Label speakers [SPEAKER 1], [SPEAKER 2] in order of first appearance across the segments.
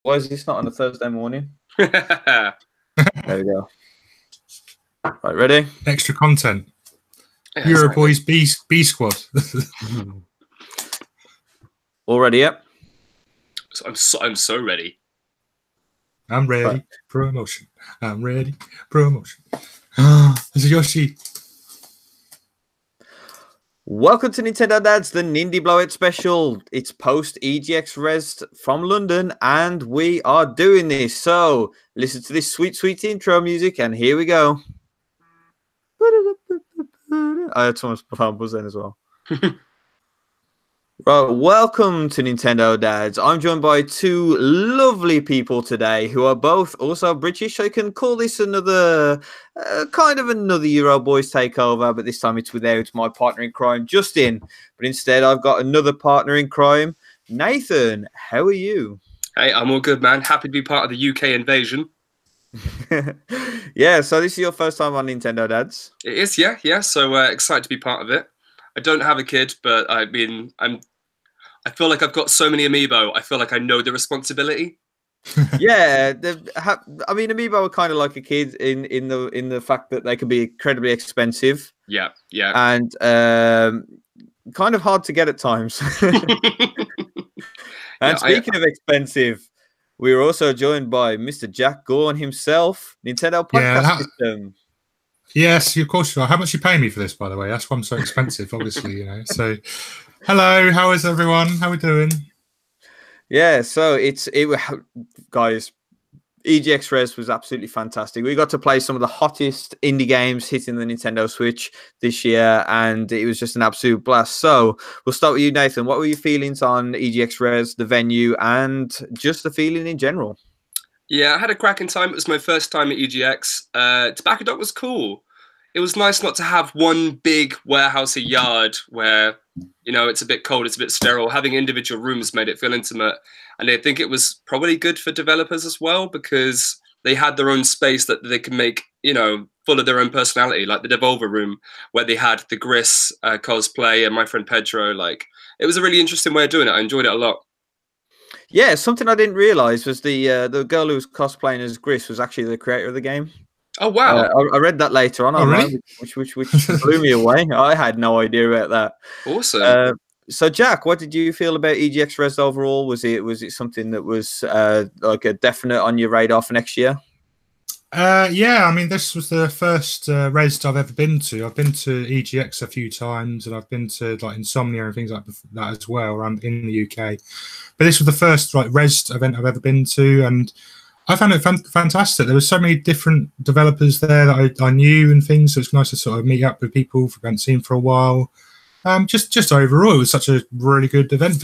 [SPEAKER 1] Why is this not on a Thursday morning?
[SPEAKER 2] Yeah,
[SPEAKER 1] There we go. Right, ready?
[SPEAKER 3] Extra content.
[SPEAKER 2] exactly.
[SPEAKER 3] Boys B squad.
[SPEAKER 1] All ready? Yep.
[SPEAKER 2] I'm so ready.
[SPEAKER 3] I'm ready.
[SPEAKER 1] Right.
[SPEAKER 3] Promotion. I'm ready. Promotion. This is Yoshi.
[SPEAKER 1] Welcome to Nintendo Dads, the Nindie Blowout special. It's post EGX REZZED from London, and we are doing this. So listen to this sweet, sweet intro music, and here we go. I had Thomas Buzz then as well. Right, welcome to Nintendo Dads. I'm joined by two lovely people today who are both also British. I can call this another kind of another Euro Boys takeover, but this time it's without my partner in crime, Justin. But instead, I've got another partner in crime, Nathan. How are you?
[SPEAKER 2] Hey, I'm all good, man. Happy to be part of the UK invasion.
[SPEAKER 1] Yeah, so this is your first time on Nintendo Dads.
[SPEAKER 2] It is, yeah. So excited to be part of it. I don't have a kid, but I feel like I've got so many amiibo. I feel like I know the responsibility.
[SPEAKER 1] Yeah, I mean, amiibo are kind of like a kid in the fact that they can be incredibly expensive.
[SPEAKER 2] Yeah.
[SPEAKER 1] And kind of hard to get at times. And speaking of expensive, we were also joined by Mr. Jack Gorn himself, Nintendo Podcast System.
[SPEAKER 3] Yes, of course you are. How much are you paying me for this, by the way? That's why I'm so expensive, obviously, you know. So, hello, how is everyone? How are we doing?
[SPEAKER 1] Yeah, so guys, EGX Res was absolutely fantastic. We got to play some of the hottest indie games hitting the Nintendo Switch this year, and it was just an absolute blast. So we'll start with you, Nathan. What were your feelings on EGX Res, the venue, and just the feeling in general?
[SPEAKER 2] Yeah, I had a cracking time. It was my first time at EGX. Tobacco Dog was cool. It was nice not to have one big warehousey yard where, you know, it's a bit cold, it's a bit sterile. Having individual rooms made it feel intimate. And I think it was probably good for developers as well, because they had their own space that they could make, you know, full of their own personality, like the Devolver room where they had the Gris cosplay and my friend Pedro. Like, it was a really interesting way of doing it. I enjoyed it a lot.
[SPEAKER 1] Yeah, something I didn't realize was the girl who was cosplaying as Gris was actually the creator of the game.
[SPEAKER 2] Oh wow!
[SPEAKER 1] I read that later on online,
[SPEAKER 3] really?
[SPEAKER 1] which blew me away. I had no idea about that.
[SPEAKER 2] Awesome.
[SPEAKER 1] So, Jack, what did you feel about EGX Res overall? Was it something that was like a definite on your radar for next year?
[SPEAKER 3] Yeah, I mean, this was the first Rezzed I've ever been to. I've been to EGX a few times, and I've been to like Insomnia and things like that as well around in the UK. But this was the first like Rezzed event I've ever been to, and I found it fantastic. There were so many different developers there that I knew and things, so it's nice to sort of meet up with people we haven't seen for a while. Just overall, it was such a really good event.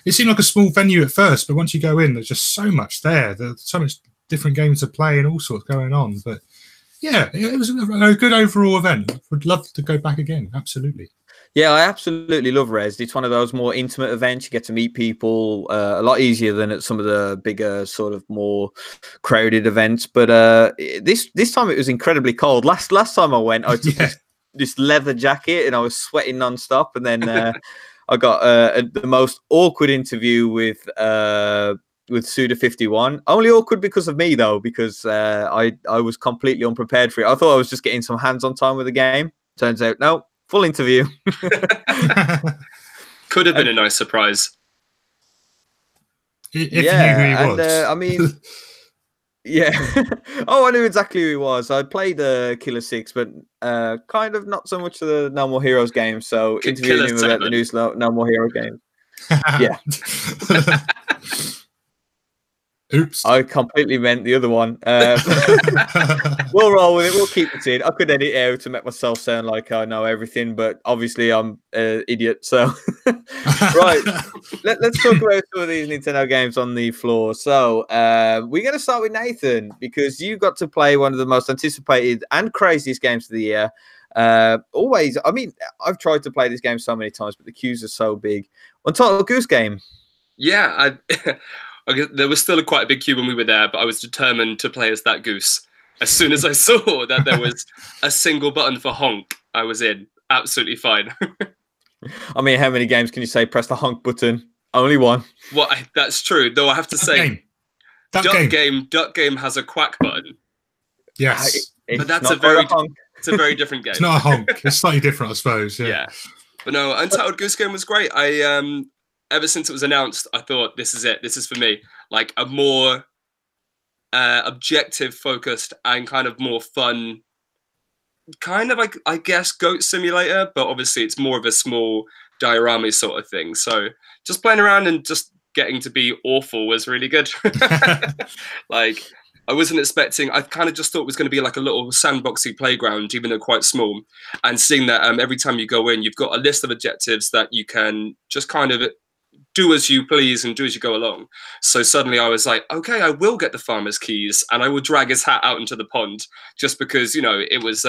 [SPEAKER 3] It seemed like a small venue at first, but once you go in, there's just so much there. There's so much different games to play and all sorts going on. But yeah, it was a good overall event. Would love to go back again. Absolutely.
[SPEAKER 1] Yeah, I absolutely love Rezzed. It's one of those more intimate events. You get to meet people a lot easier than at some of the bigger, sort of more crowded events. But this time it was incredibly cold. Last time I went, I took this leather jacket and I was sweating nonstop. And then I got the most awkward interview with Suda51. Only awkward because of me though, because I was completely unprepared for it. I thought I was just getting some hands-on time with the game. Turns out, no. Full interview.
[SPEAKER 2] Could have been a nice surprise.
[SPEAKER 3] If you knew who he was.
[SPEAKER 1] I mean, yeah. Oh, I knew exactly who he was. I played Killer 6, but kind of not so much the No More Heroes game. So interviewing him about the new No More Hero game. Yeah.
[SPEAKER 3] Oops.
[SPEAKER 1] I completely meant the other one. We'll roll with it. We'll keep it in. I could edit out to make myself sound like I know everything, but obviously I'm an idiot. So, right. Let's talk about some of these Nintendo games on the floor. So, we're going to start with Nathan because you got to play one of the most anticipated and craziest games of the year. Always, I mean, I've tried to play this game so many times, but the queues are so big. Untitled Goose Game.
[SPEAKER 2] Yeah, there was still quite a big queue when we were there, but I was determined to play as that goose. As soon as I saw that there was a single button for honk, I was in. Absolutely fine.
[SPEAKER 1] I mean, how many games can you say press the honk button? Only one.
[SPEAKER 2] Well, that's true. Though I have to say, Duck Game has a quack button.
[SPEAKER 3] Yes.
[SPEAKER 2] But that's a very different game.
[SPEAKER 3] It's not a honk. It's slightly different, I suppose.
[SPEAKER 2] Yeah. But no, Untitled Goose Game was great. I ever since it was announced, I thought this is it. This is for me. Like a more objective focused and kind of more fun, kind of like, I guess, goat simulator, but obviously it's more of a small diorama sort of thing. So just playing around and just getting to be awful was really good. Like, I wasn't expecting, I kind of just thought it was going to be like a little sandboxy playground, even though quite small. And seeing that every time you go in, you've got a list of objectives that you can just kind of do as you please and do as you go along. So suddenly I was like, okay, I will get the farmer's keys and I will drag his hat out into the pond, just because, you know, it was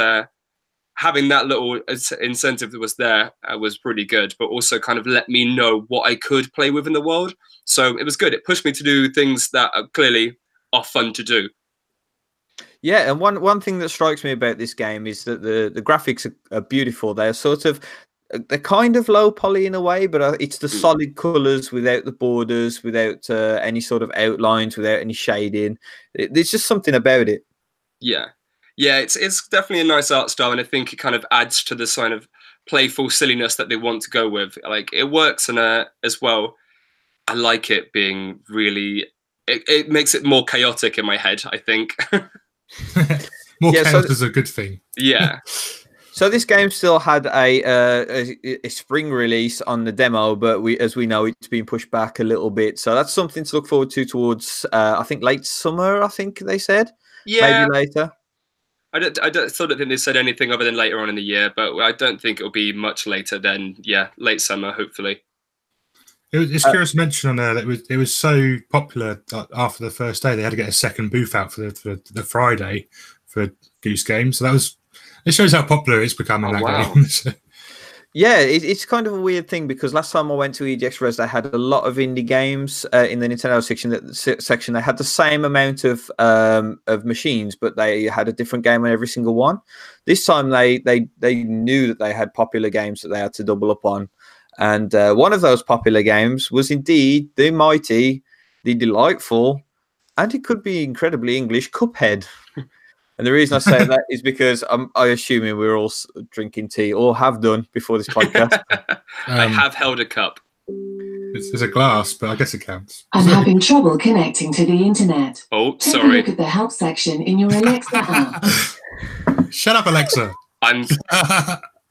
[SPEAKER 2] having that little incentive that was there was pretty good, but also kind of let me know what I could play with in the world. So it was good. It pushed me to do things that clearly are fun to do.
[SPEAKER 1] Yeah, and one thing that strikes me about this game is that the graphics are beautiful. They're sort of, they're kind of low poly in a way, but it's the solid colors without the borders, without any sort of outlines, without any shading. There's just something about it.
[SPEAKER 2] Yeah, it's definitely a nice art style, and I think it kind of adds to the kind of playful silliness that they want to go with. Like, it works as well. I like it being really. It makes it more chaotic in my head, I think.
[SPEAKER 3] More chaos is a good thing.
[SPEAKER 2] Yeah.
[SPEAKER 1] So this game still had a spring release on the demo, but as we know, it's been pushed back a little bit. So that's something to look forward to towards, I think, late summer, I think they said.
[SPEAKER 2] Yeah.
[SPEAKER 1] Maybe later.
[SPEAKER 2] I don't think they said anything other than later on in the year, but I don't think it'll be much later than, late summer, hopefully.
[SPEAKER 3] It's curious to mention on there that it was so popular that after the first day they had to get a second booth out for the Friday for Goose Game. So it shows how popular it's becoming. Game.
[SPEAKER 1] Yeah, it's kind of a weird thing because last time I went to EGX REZZED, they had a lot of indie games in the Nintendo section. They had the same amount of machines, but they had a different game on every single one. This time they knew that they had popular games that they had to double up on. And one of those popular games was indeed the mighty, the delightful, and it could be incredibly English, Cuphead. And the reason I say that is because I'm assuming we're all drinking tea or have done before this podcast.
[SPEAKER 2] I have held a cup.
[SPEAKER 3] It's a glass, but I guess it counts.
[SPEAKER 4] I'm having trouble connecting to the internet.
[SPEAKER 2] Oh,
[SPEAKER 4] Take
[SPEAKER 2] sorry.
[SPEAKER 4] a look at the help section in your Alexa app.
[SPEAKER 3] Shut up, Alexa.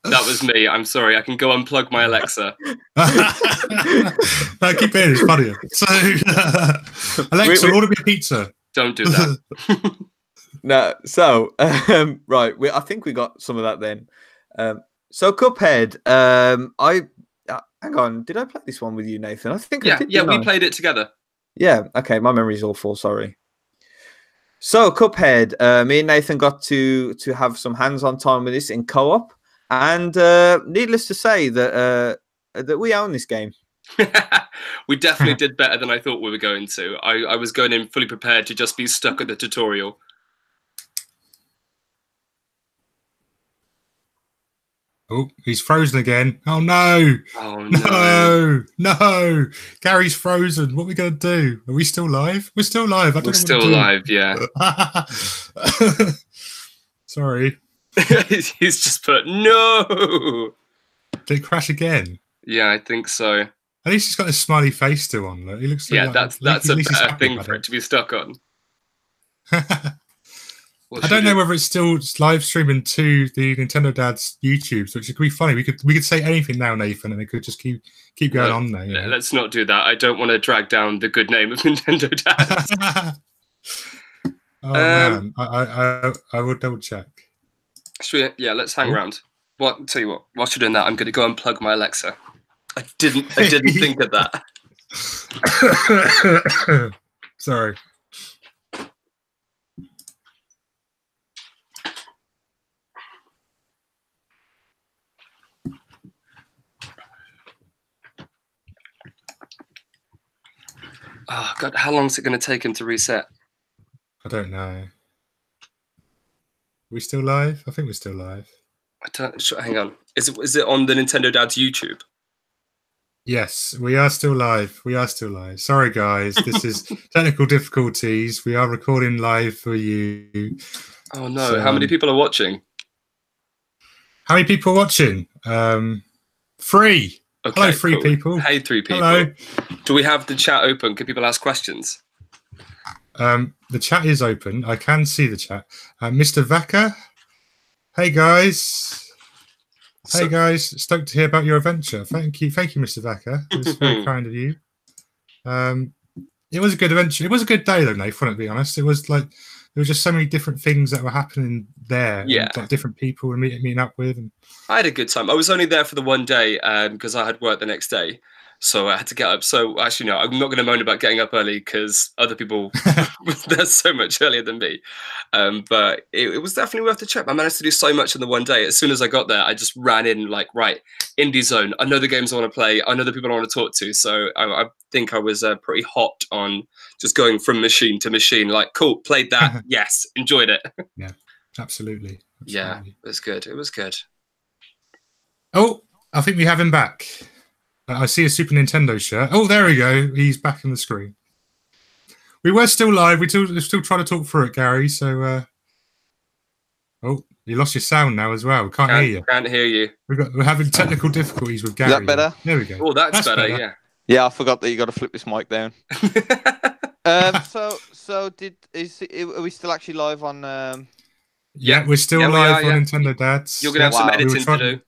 [SPEAKER 2] That was me. I'm sorry. I can go unplug my Alexa.
[SPEAKER 3] No, keep it in. It's funnier. So, Alexa, order me a pizza.
[SPEAKER 2] Don't do that.
[SPEAKER 1] No. So, right. I think we got some of that then. So, Cuphead. Hang on. Did I play this one with you, Nathan? I think I did.
[SPEAKER 2] Yeah, we played it together.
[SPEAKER 1] Yeah. Okay. My memory's awful. Sorry. So, Cuphead. Me and Nathan got to have some hands-on time with this in co-op. And needless to say that we own this game.
[SPEAKER 2] We definitely did better than I thought we were going to. I was going in fully prepared to just be stuck at the tutorial.
[SPEAKER 3] Oh, he's frozen again. Oh, no.
[SPEAKER 2] Oh, no.
[SPEAKER 3] No. Gary's frozen. What are we going to do? Are we still live? We're still live.
[SPEAKER 2] We're still live, yeah.
[SPEAKER 3] Sorry.
[SPEAKER 2] He's just put no.
[SPEAKER 3] Did it crash again?
[SPEAKER 2] Yeah, I think so.
[SPEAKER 3] At least he's got a smiley face still on. Look. He looks.
[SPEAKER 2] That's a better thing for it to be stuck on.
[SPEAKER 3] I don't know whether it's still live streaming to the Nintendo Dad's YouTube, so it could be funny. We could say anything now, Nathan, and it could just keep going on there.
[SPEAKER 2] Yeah, let's not do that. I don't want to drag down the good name of Nintendo Dad.
[SPEAKER 3] Oh man, I will double check.
[SPEAKER 2] Let's hang around. Tell you what, whilst you're doing that, I'm going to go unplug my Alexa. I didn't think of that.
[SPEAKER 3] Sorry.
[SPEAKER 2] Oh God, how long is it going to take him to reset?
[SPEAKER 3] I don't know. Are we still live? I think we're still live.
[SPEAKER 2] Hang on. Is it on the Nintendo Dad's YouTube?
[SPEAKER 3] Yes, we are still live. We are still live. Sorry, guys. This is technical difficulties. We are recording live for you.
[SPEAKER 2] Oh no! How many people are watching?
[SPEAKER 3] How many people are watching? 3.
[SPEAKER 2] Okay,
[SPEAKER 3] Hello, 3
[SPEAKER 2] cool.
[SPEAKER 3] people.
[SPEAKER 2] Hey, 3 people.
[SPEAKER 3] Hello.
[SPEAKER 2] Do we have the chat open? Can people ask questions?
[SPEAKER 3] The chat is open. I can see the chat. Mr. Vaca. Hey, guys. Hey guys, stoked to hear about your adventure. Thank you, Mr. Vaca. It's very kind of you. It was a good adventure. It was a good day though, Nathan, to be honest. It was like there was just so many different things that were happening there.
[SPEAKER 2] Yeah,
[SPEAKER 3] and, like different people we're meeting up with. And
[SPEAKER 2] I had a good time. I was only there for the one day because I had work the next day, so I had to get up. So actually, no, I'm not going to moan about getting up early because other people were there so much earlier than me. But it was definitely worth the trip. I managed to do so much in the one day. As soon as I got there, I just ran in like, right, indie zone. I know the games I want to play. I know the people I want to talk to. So I think I was pretty hot on just going from machine to machine. Like, cool, played that. Yes, enjoyed it.
[SPEAKER 3] Yeah, absolutely.
[SPEAKER 2] Yeah, it was good. It was good.
[SPEAKER 3] Oh, I think we have him back. I see a Super Nintendo shirt. Oh, there we go. He's back on the screen. We were still live. We're still trying to talk through it, Gary. So, oh, you lost your sound now as well. Can't hear you.
[SPEAKER 2] Can't hear you.
[SPEAKER 3] We're having technical difficulties with Gary.
[SPEAKER 5] Is that better?
[SPEAKER 3] There we go.
[SPEAKER 2] Oh, that's better. Yeah.
[SPEAKER 5] Yeah, I forgot that you got to flip this mic down. So are we still actually live on?
[SPEAKER 3] Yeah, we're still live on Nintendo Dads.
[SPEAKER 2] You're gonna have some editing to do.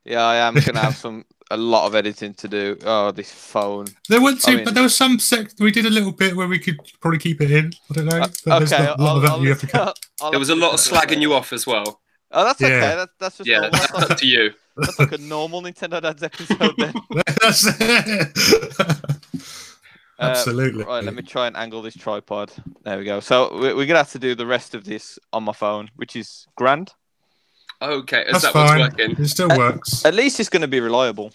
[SPEAKER 5] Yeah, I am gonna have a lot of editing to do. Oh, this phone.
[SPEAKER 3] There was some we did a little bit where we could probably keep it in. I don't know. But
[SPEAKER 2] there was a lot of slagging you off as well.
[SPEAKER 5] Oh, that's okay. That's just
[SPEAKER 2] that's up to you.
[SPEAKER 5] That's like a normal Nintendo Dads episode then.
[SPEAKER 3] That's it. Absolutely.
[SPEAKER 5] Right, let me try and angle this tripod. There we go. So we're gonna have to do the rest of this on my phone, which is grand.
[SPEAKER 2] Okay,
[SPEAKER 3] that's
[SPEAKER 2] that
[SPEAKER 3] fine.
[SPEAKER 2] What's working?
[SPEAKER 3] It still works.
[SPEAKER 5] At least it's going to be reliable.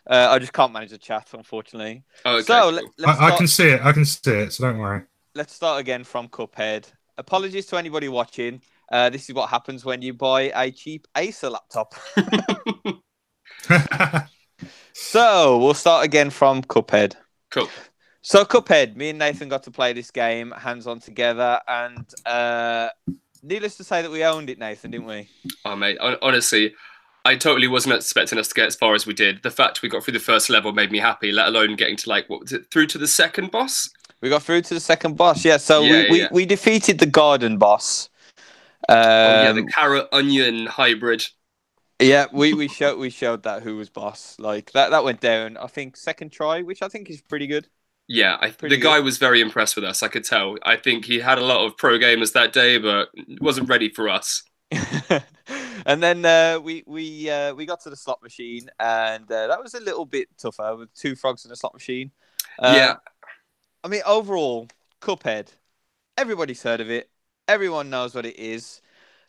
[SPEAKER 5] I just can't manage the chat, unfortunately.
[SPEAKER 2] Okay,
[SPEAKER 5] so
[SPEAKER 2] cool.
[SPEAKER 3] I can see it. I can see it. So don't worry.
[SPEAKER 5] Let's start again from Cuphead. Apologies to anybody watching. This is what happens when you buy a cheap Acer laptop. So we'll start again from Cuphead.
[SPEAKER 2] Cool.
[SPEAKER 5] So Cuphead, me and Nathan got to play this game hands-on together, and needless to say that we owned it, Nathan, didn't we?
[SPEAKER 2] Oh, mate, honestly, I totally wasn't expecting us to get as far as we did. The fact we got through the first level made me happy, let alone getting to, like, what was it, through to the second boss?
[SPEAKER 5] We got through to the second boss, yeah. So we defeated the garden boss.
[SPEAKER 2] The carrot onion hybrid.
[SPEAKER 5] Yeah, we showed that who was boss. Like that went down, I think, second try, which I think is pretty good.
[SPEAKER 2] Yeah, the guy was very impressed with us. I could tell. I think he had a lot of pro gamers that day, but wasn't ready for us.
[SPEAKER 5] And then we got to the slot machine, and that was a little bit tougher with 2 frogs in a slot machine.
[SPEAKER 2] Yeah,
[SPEAKER 5] I mean, overall, Cuphead. Everybody's heard of it. Everyone knows what it is.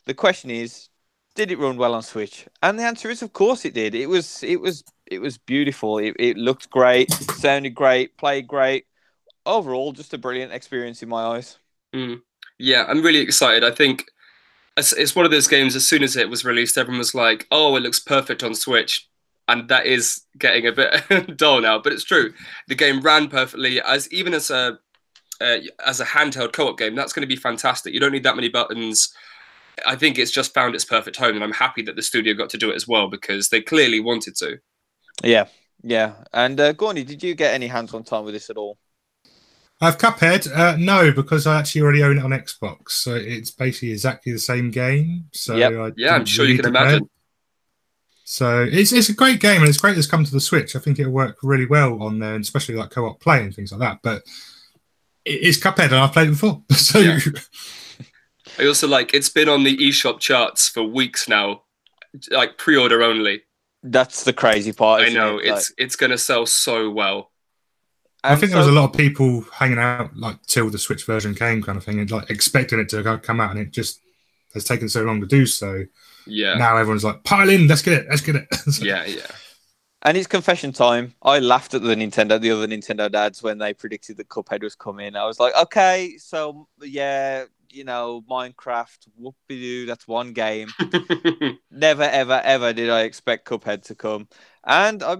[SPEAKER 5] The question is, did it run well on Switch? And the answer is, of course, it did. It was beautiful. It looked great, sounded great, played great. Overall, just a brilliant experience in my eyes.
[SPEAKER 2] Yeah, I'm really excited. I think it's one of those games, as soon as it was released, everyone was like, oh, it looks perfect on Switch. And that is getting a bit dull now, but it's true. The game ran perfectly, as a handheld co-op game. That's going to be fantastic. You don't need that many buttons. I think it's just found its perfect home, and I'm happy that the studio got to do it as well, because they clearly wanted to.
[SPEAKER 5] Yeah. And Gorny, did you get any hands-on time with this at all?
[SPEAKER 3] I've Cuphead. No, because I actually already own it on Xbox, so it's basically exactly the same game. So
[SPEAKER 2] I'm sure you can imagine.
[SPEAKER 3] So it's a great game, and it's great that it's come to the Switch. I think it'll work really well on there, and especially like co-op play and things like that. But it's Cuphead, and I've played it before. So
[SPEAKER 2] yeah. I also it's been on the eShop charts for weeks now, like pre-order only.
[SPEAKER 5] That's the crazy part.
[SPEAKER 2] I know it's going to sell so well.
[SPEAKER 3] I think there was a lot of people hanging out till the Switch version came, kind of thing, and expecting it to come out, and it just has taken so long to do so.
[SPEAKER 2] Yeah.
[SPEAKER 3] Now everyone's like, pile in, let's get it.
[SPEAKER 2] Yeah.
[SPEAKER 5] And it's confession time. I laughed at the other Nintendo dads when they predicted that Cuphead was coming. I was like, okay, so yeah, Minecraft, whoopie-doo, that's one game. Never, ever, ever did I expect Cuphead to come. And I've been